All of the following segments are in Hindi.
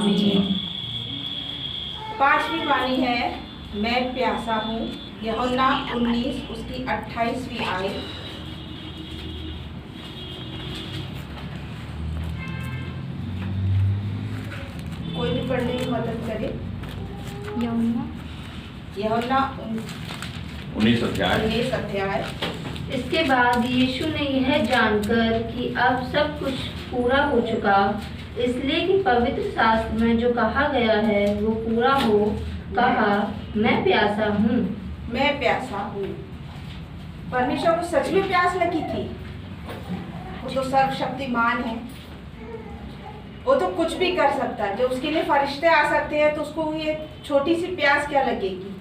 आमीन। पांचवी वाणी है, मैं प्यासा हूँ। यूहन्ना 19 उसकी 28वीं आयत। कोई भी पढ़ने में मदद करे। यूहन्ना 19 अध्याय। 19 अध्याय। इसके बाद यीशु ने यह जानकर कि अब सब कुछ पूरा हो चुका, इसलिए कि पवित्र शास्त्र में जो कहा गया है वो पूरा हो, कहा, मैं प्यासा हूँ। मैं प्यासा हूँ। परमेश्वर को सच में प्यास लगी थी। वो तो सर्वशक्तिमान है, वो तो कुछ भी कर सकता है। जब उसके लिए फरिश्ते आ सकते हैं तो उसको ये छोटी सी प्यास क्या लगेगी,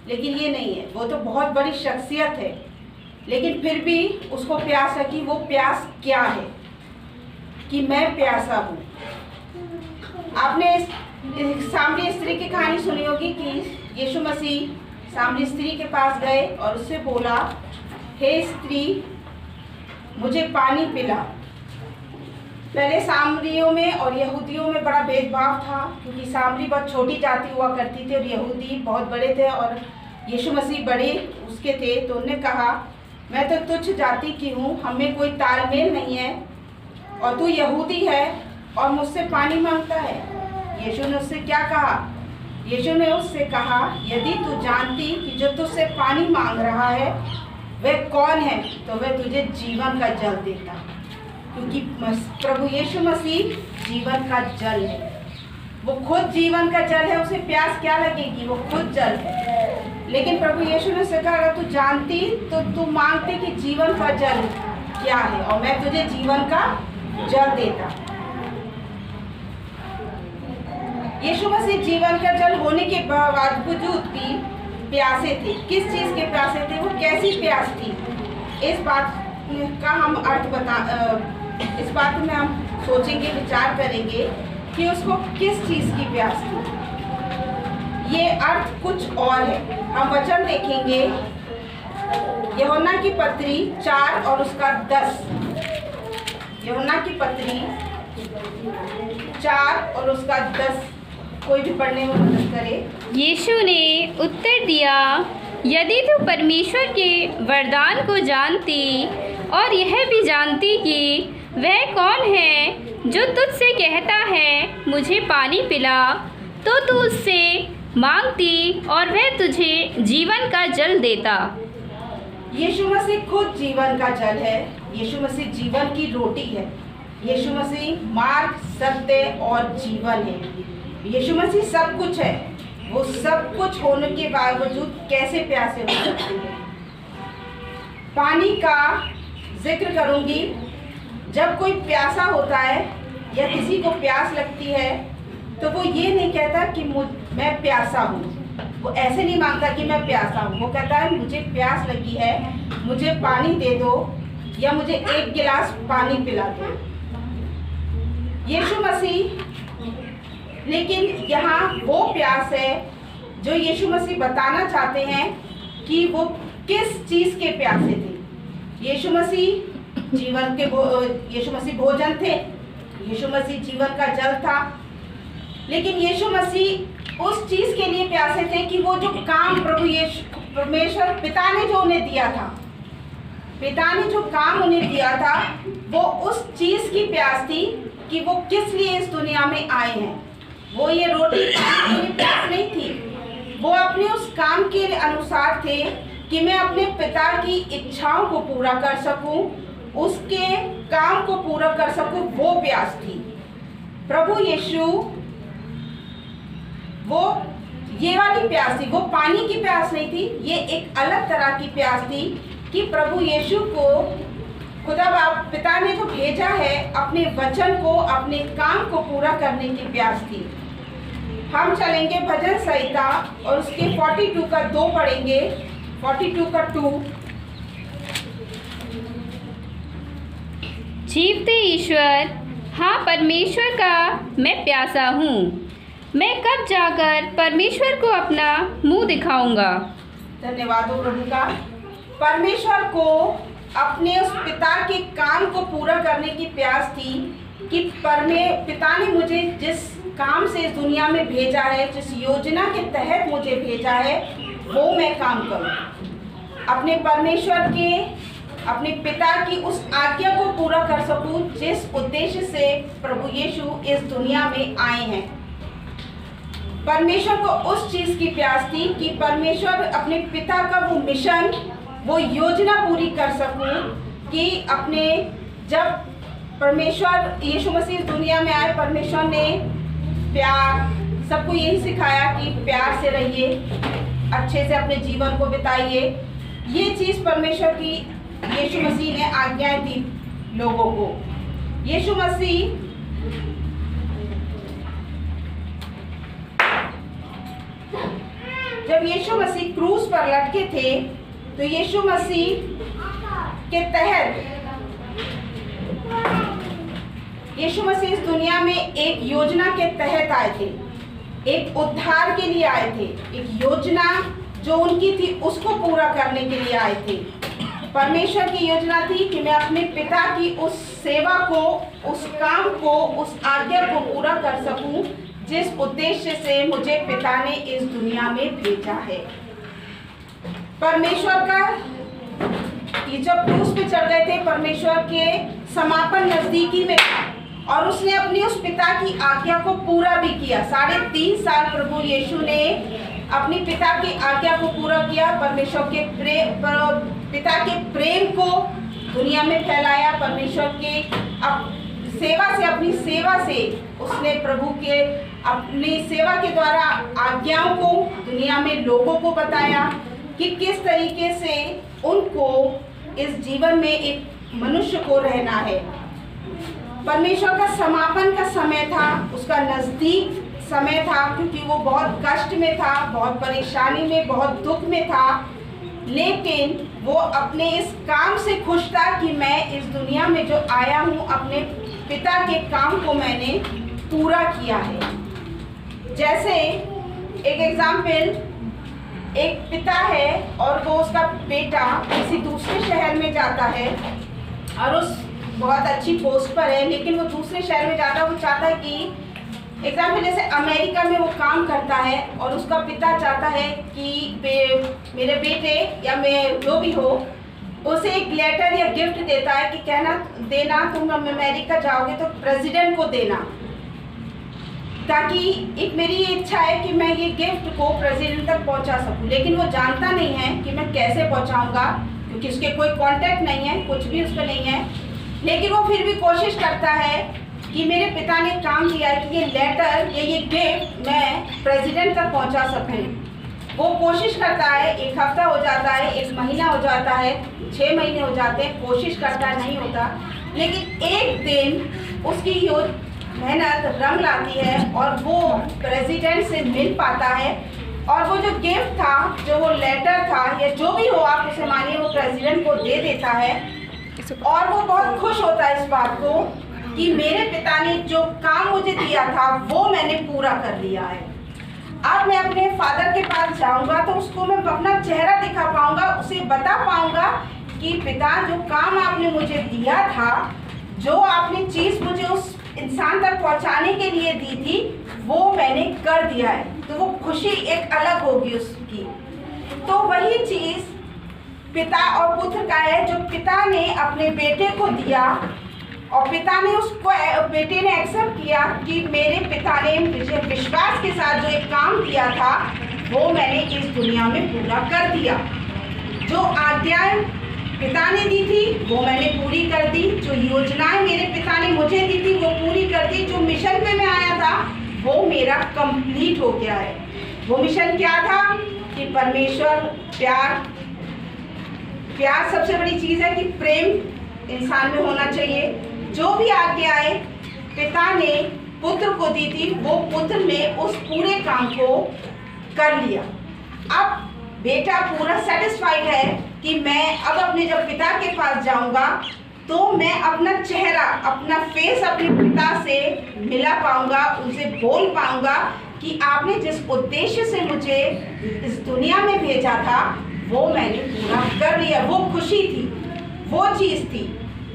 लेकिन ये नहीं है। वो तो बहुत बड़ी शख्सियत है, लेकिन फिर भी उसको प्यास लगी। वो प्यास क्या है कि मैं प्यासा हूँ। आपने सामरी स्त्री की कहानी सुनी होगी कि यीशु मसीह सामरी स्त्री के पास गए और उससे बोला, हे स्त्री, मुझे पानी पिला। पहले सामरियों में और यहूदियों में बड़ा भेदभाव था, क्योंकि सामरी बहुत छोटी जाति हुआ करती थी और यहूदी बहुत बड़े थे और यीशु मसीह बड़े उसके थे। तो उन्होंने कहा, मैं तो तुच्छ जाति की हूँ, हमें कोई तालमेल नहीं है, और तू यहूदी है और मुझसे पानी मांगता है। यीशु ने उससे क्या कहा? यीशु ने उससे कहा, यदि तू जानती कि जो तुझसे पानी मांग रहा है वह कौन है, तो वह तुझे जीवन का जल देता। क्योंकि प्रभु यीशु मसीह जीवन का जल है। वो खुद जीवन का जल है, उसे प्यास क्या लगेगी? वो खुद जल है। लेकिन प्रभु यीशु ने कहा, अगर तू जानती तो तू मांगती कि जीवन का जल क्या है, और मैं तुझे जीवन का जल देता। यीशु मसीह जीवन का जल होने के बावजूद भी प्यासे थे। किस चीज़ के प्यासे थे? वो कैसी प्यास थी? इस बात का हम इस बात में हम सोचेंगे, विचार करेंगे कि उसको किस चीज़ की प्यास थी। ये अर्थ कुछ और है। हम वचन देखेंगे, यूहन्ना की पत्री 4 और उसका 10। यूहन्ना की पत्री 4 और उसका 10। कोई भी पढ़ने में मदद करे। यीशु ने उत्तर दिया, यदि तू परमेश्वर के वरदान को जानती और यह भी जानती कि वह कौन है जो तुझसे कहता है मुझे पानी पिला, तो तू उससे मांगती और वह तुझे जीवन का जल देता। यीशु मसीह खुद जीवन का जल है। यीशु मसीह जीवन की रोटी है। यीशु मसीह मार्ग, सत्य और जीवन है। यीशु मसीह सब कुछ है। वो सब कुछ होने के बावजूद कैसे प्यासे हो सकते हैं? पानी का जिक्र करूंगी। जब कोई प्यासा होता है या किसी को प्यास लगती है तो वो ये नहीं कहता कि मैं प्यासा हूँ। वो ऐसे नहीं मांगता कि मैं प्यासा हूँ। वो कहता है, मुझे प्यास लगी है, मुझे पानी दे दो, या मुझे एक गिलास पानी पिला दो। यीशु मसीह, लेकिन यहाँ वो प्यास है जो यीशु मसीह बताना चाहते हैं कि वो किस चीज़ के प्यासे थे। यीशु मसीह यीशु मसीह भोजन थे। यीशु मसीह जीवन का जल था। लेकिन यीशु मसीह उस चीज़ के लिए प्यासे थे कि वो जो काम परमेश्वर पिता ने जो उन्हें दिया था, पिता ने जो काम उन्हें दिया था, वो उस चीज़ की प्यास थी कि वो किस लिए इस दुनिया में आए हैं। वो ये रोटी खाने के लिए प्यास नहीं थी। वो अपने उस काम के अनुसार थे कि मैं अपने पिता की इच्छाओं को पूरा कर सकूं, उसके काम को पूरा कर सकूं। वो प्यास थी। प्रभु यीशु, वो ये वाली प्यास थी। वो पानी की प्यास नहीं थी। ये एक अलग तरह की प्यास थी कि प्रभु यीशु को खुदा बाप पिता ने जो भेजा है अपने वचन को, अपने काम को पूरा करने की प्यास थी। हम चलेंगे भजन संहिता और उसके 42 का 2 पढ़ेंगे। 42 का 2। जीवते ईश्वर, हाँ परमेश्वर का मैं प्यासा हूँ। मैं कब जाकर परमेश्वर को अपना मुंह दिखाऊंगा। धन्यवाद हो प्रभु का। परमेश्वर को अपने उस पिता के काम को पूरा करने की प्यास थी कि पिता ने मुझे जिस काम से इस दुनिया में भेजा है, जिस योजना के तहत मुझे भेजा है, वो मैं काम करूं। अपने परमेश्वर के, अपने पिता की उस आज्ञा को पूरा कर सकूं जिस उद्देश्य से प्रभु यीशु इस दुनिया में आए हैं। परमेश्वर को उस चीज़ की प्यास थी कि परमेश्वर अपने पिता का वो मिशन, वो योजना पूरी कर सकूं कि अपने, जब परमेश्वर यीशु मसीह इस दुनिया में आए, परमेश्वर ने प्यार, सबको यही सिखाया कि प्यार से रहिए, अच्छे से अपने जीवन को बिताइए। ये चीज़ परमेश्वर की यीशु मसीह ने आज्ञाएं दी लोगों को। यीशु मसीह जब यीशु मसीह क्रूस पर लटके थे तो यीशु मसीह के तहत यीशु मसीह इस दुनिया में एक योजना के तहत आए थे, एक उद्धार के लिए आए थे, एक योजना जो उनकी थी उसको पूरा करने के लिए आए थे। परमेश्वर की योजना थी कि मैं अपने पिता की उस सेवा को, उस काम को, उस आज्ञा को पूरा कर सकूं जिस उद्देश्य से मुझे पिता ने इस दुनिया में भेजा है। परमेश्वर का ये जब क्रूस पे चढ़ गए थे, परमेश्वर के समापन नजदीकी में और उसने अपनी उस पिता की आज्ञा को पूरा भी किया। 3.5 साल प्रभु यीशु ने अपनी पिता की आज्ञा को पूरा किया, परमेश्वर के पिता के प्रेम को दुनिया में फैलाया। परमेश्वर के सेवा से, अपनी सेवा से उसने प्रभु के अपनी सेवा के द्वारा आज्ञाओं को दुनिया में लोगों को बताया कि किस तरीके से उनको इस जीवन में एक मनुष्य को रहना है। परमेश्वर का समापन का समय था, उसका नज़दीक समय था, क्योंकि वो बहुत कष्ट में था, बहुत परेशानी में, बहुत दुख में था, लेकिन वो अपने इस काम से खुश था कि मैं इस दुनिया में जो आया हूँ, अपने पिता के काम को मैंने पूरा किया है। जैसे एक एग्जाम्पल, एक पिता है और वो उसका बेटा किसी दूसरे शहर में जाता है और उस बहुत अच्छी पोस्ट पर है, लेकिन वो दूसरे शहर में जाता है, वो चाहता है कि एग्जाम्पल जैसे अमेरिका में वो काम करता है और उसका पिता चाहता है कि मेरे बेटे या मैं जो भी हो उसे एक लेटर या गिफ्ट देता है कि देना तुम अमेरिका जाओगे तो प्रेसिडेंट को देना, ताकि एक मेरी ये इच्छा है कि मैं ये गिफ्ट को प्रेसिडेंट तक पहुंचा सकूं। लेकिन वो जानता नहीं है कि मैं कैसे पहुंचाऊंगा, क्योंकि उसके कोई कांटेक्ट नहीं है, कुछ भी उसका नहीं है। लेकिन वो फिर भी कोशिश करता है कि मेरे पिता ने काम किया है कि ये लेटर या ये गिफ्ट मैं प्रेसिडेंट तक पहुंचा सकूं। वो कोशिश करता है, 1 हफ्ता हो जाता है, 1 महीना हो जाता है, 6 महीने हो जाते हैं, कोशिश करता है, नहीं होता। लेकिन एक दिन उसकी मेहनत रंग लाती है और वो प्रेसिडेंट से मिल पाता है और वो जो गिफ्ट था, जो वो लेटर था या जो भी हो आप उसे मानिए, वो प्रेसिडेंट को दे देता है और वो बहुत खुश होता है इस बात को कि मेरे पिता ने जो काम मुझे दिया था वो मैंने पूरा कर लिया है। अब मैं अपने फादर के पास जाऊंगा तो उसको मैं अपना चेहरा दिखा पाऊंगा, उसे बता पाऊंगा कि पिता जो काम आपने मुझे दिया था, जो आपने चीज़ मुझे उस इंसान तक पहुंचाने के लिए दी थी, वो मैंने कर दिया है। तो वो खुशी एक अलग होगी उसकी। तो वही चीज़ पिता और पुत्र का है, जो पिता ने अपने बेटे को दिया और पिता ने उसको, बेटे ने एक्सेप्ट किया कि मेरे पिता ने मुझे विश्वास के साथ जो एक काम दिया था वो मैंने इस दुनिया में पूरा कर दिया। जो आज्ञाएं पिता ने दी थी वो मैंने पूरी कर दी, जो योजनाएं मेरे पिता ने मुझे दी थी वो पूरी कर दी, जो मिशन पे मैं आया था वो मेरा कंप्लीट हो गया है। वो मिशन क्या था कि परमेश्वर प्यार सबसे बड़ी चीज़ है कि प्रेम इंसान में होना चाहिए। जो भी आज्ञाएं पिता ने पुत्र को दी थी वो पुत्र ने उस पूरे काम को कर लिया। अब बेटा पूरा सेटिस्फाइड है कि मैं अब अपने जब पिता के पास जाऊंगा तो मैं अपना चेहरा, अपना फेस अपने पिता से मिला पाऊंगा, उनसे बोल पाऊंगा कि आपने जिस उद्देश्य से मुझे इस दुनिया में भेजा था वो मैंने पूरा कर लिया। वो खुशी थी, वो चीज़ थी।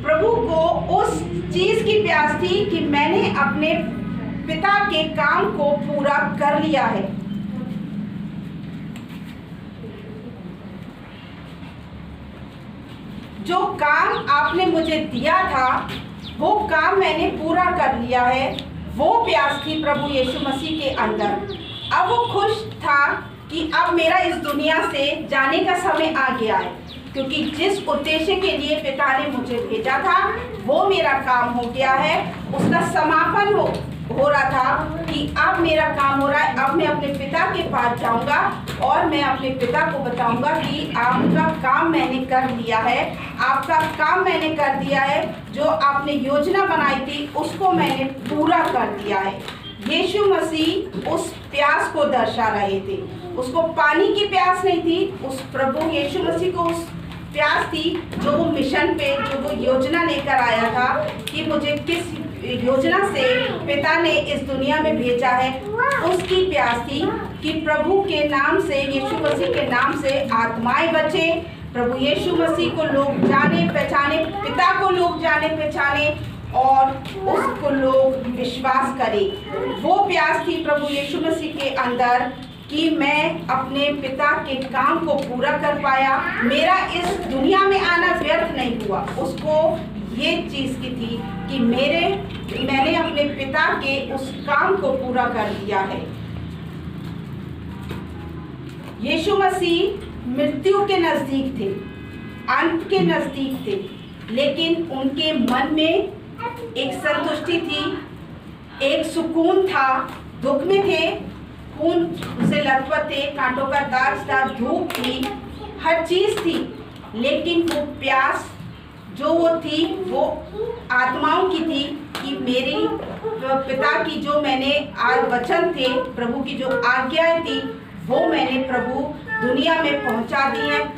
प्रभु को उस चीज की प्यास थी कि मैंने अपने पिता के काम को पूरा कर लिया है। जो काम आपने मुझे दिया था वो काम मैंने पूरा कर लिया है। वो प्यास थी प्रभु यीशु मसीह के अंदर। अब वो खुश था कि अब मेरा इस दुनिया से जाने का समय आ गया है, क्योंकि जिस उद्देश्य के लिए पिता ने मुझे भेजा था वो मेरा काम हो गया है। उसका समापन हो रहा था कि अब मेरा काम हो रहा है। अब मैं अपने पिता के पास जाऊंगा और मैं अपने पिता को बताऊंगा कि आपका काम मैंने कर लिया है, आपका काम मैंने कर दिया है। जो आपने योजना बनाई थी उसको मैंने पूरा कर दिया है। यीशु मसीह उस प्यास को दर्शा रहे थे। उसको पानी की प्यास नहीं थी, उस प्रभु यीशु मसीह को उस प्यास थी जो वो मिशन पे, जो वो योजना लेकर आया था कि मुझे किस योजना से पिता ने इस दुनिया में भेजा है। उसकी प्यास थी कि प्रभु के नाम से, यीशु मसीह के नाम से आत्माएं बचे, प्रभु यीशु मसीह को लोग जाने पहचाने, पिता को लोग जाने पहचाने और उसको लोग विश्वास करें। वो प्यास थी प्रभु यीशु मसीह के अंदर कि मैं अपने पिता के काम को पूरा कर पाया, मेरा इस दुनिया में आना व्यर्थ नहीं हुआ। उसको ये चीज़ की थी कि मैंने अपने पिता के उस काम को पूरा कर दिया है। यीशु मसीह मृत्यु के नज़दीक थे, अंत के नज़दीक थे, लेकिन उनके मन में एक संतुष्टि थी, एक सुकून था। दुख में थे, खून से लथपथ थे, कांटों का दाग था, धूप थी, हर चीज़ थी, लेकिन वो प्यास जो वो थी वो आत्माओं की थी कि मेरी पिता की जो मैंने वचन थे, प्रभु की जो आज्ञाएं थी वो मैंने प्रभु दुनिया में पहुंचा दी है।